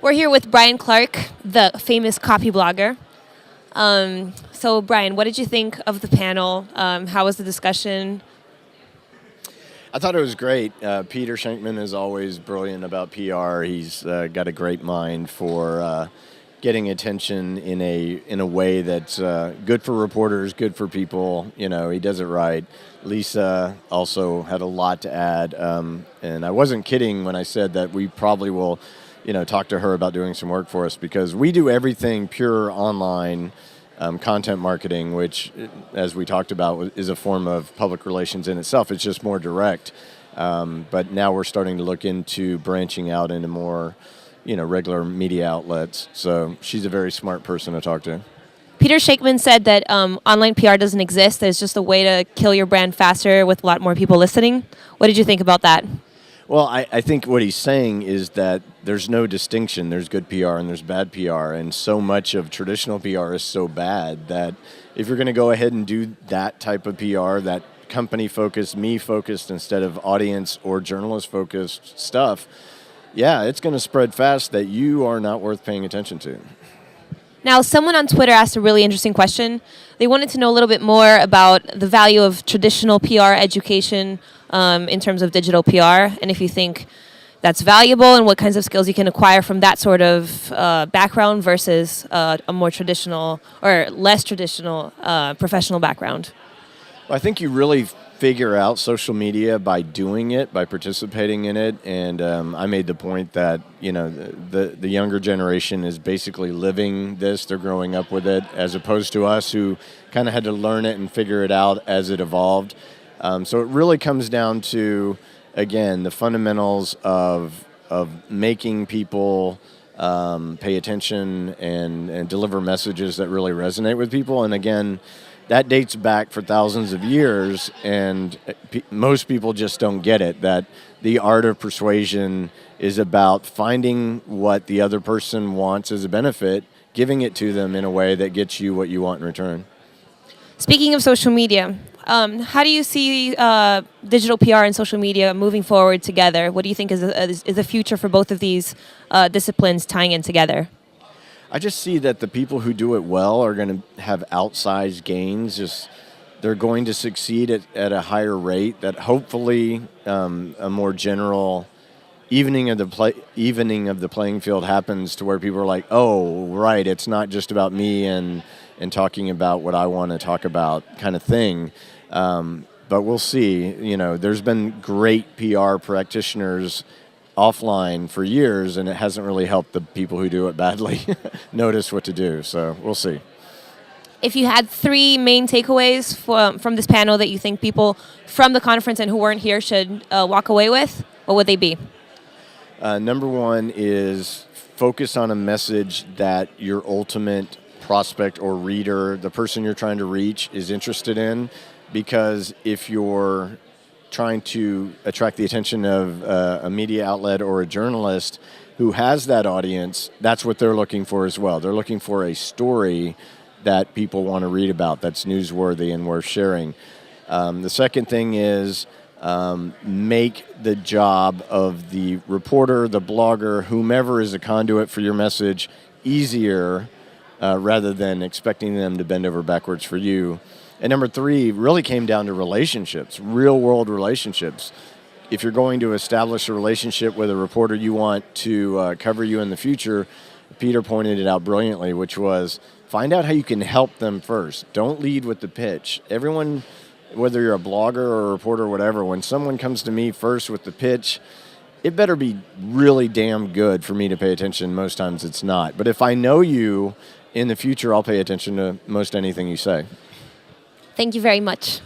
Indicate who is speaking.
Speaker 1: We're here with Brian Clark, the famous copy blogger. So, Brian, what did you think of the panel? How was the discussion?
Speaker 2: I thought it was great. Peter Shankman is always brilliant about PR. He's got a great mind for getting attention in a way that's good for reporters, good for people. You know, he does it right. Lisa also had a lot to add, and I wasn't kidding when I said that we probably will, talk to her about doing some work for us, because we do everything pure online. Content marketing, which, as we talked about, is a form of public relations in itself. It's just more direct. But now we're starting to look into branching out into more, regular media outlets. So she's a very smart person to talk to.
Speaker 1: Peter Shankman said that online PR doesn't exist. There's just a way to kill your brand faster with a lot more people listening. What did you think about that?
Speaker 2: Well, I think what he's saying is that there's no distinction. There's good PR and there's bad PR, and so much of traditional PR is so bad that if you're going to go ahead and do that type of PR, that company-focused, me-focused instead of audience or journalist-focused stuff, yeah, it's going to spread fast that you are not worth paying attention to.
Speaker 1: Now, someone on Twitter asked a really interesting question. They wanted to know a little bit more about the value of traditional PR education in terms of digital PR, and if you think that's valuable and what kinds of skills you can acquire from that sort of background versus a more traditional or less traditional professional background.
Speaker 2: Well, I think you really figure out social media by doing it, by participating in it, and I made the point that the younger generation is basically living this. They're growing up with it, as opposed to us who kind of had to learn it and figure it out as it evolved. So it really comes down to, again, the fundamentals of making people pay attention and deliver messages that really resonate with people. And again, that dates back for thousands of years, and most people just don't get it, that the art of persuasion is about finding what the other person wants as a benefit, giving it to them in a way that gets you what you want in return.
Speaker 1: Speaking of social media, how do you see digital PR and social media moving forward together? What do you think is the future for both of these disciplines tying in together?
Speaker 2: I just see that the people who do it well are going to have outsized gains. They're going to succeed at a higher rate. That hopefully a more general evening of the playing field happens, to where people are like, oh, right, it's not just about me and talking about what I want to talk about, kind of thing. But we'll see. There's been great PR practitioners offline for years, and it hasn't really helped the people who do it badly notice what to do. So we'll see.
Speaker 1: If you had three main takeaways from this panel that you think people from the conference and who weren't here should walk away with, what would they be?
Speaker 2: Number one is focus on a message that your ultimate prospect or reader, the person you're trying to reach, is interested in. Because if you're trying to attract the attention of a media outlet or a journalist who has that audience, that's what they're looking for as well. They're looking for a story that people want to read about, that's newsworthy and worth sharing. The second thing is make the job of the reporter, the blogger, whomever is a conduit for your message easier, rather than expecting them to bend over backwards for you. And number three really came down to relationships, real-world relationships. If you're going to establish a relationship with a reporter you want to cover you in the future, Peter pointed it out brilliantly, which was find out how you can help them first. Don't lead with the pitch. Everyone, whether you're a blogger or a reporter or whatever, when someone comes to me first with the pitch, it better be really damn good for me to pay attention. Most times it's not. But if I know you, in the future, I'll pay attention to most anything you say.
Speaker 1: Thank you very much.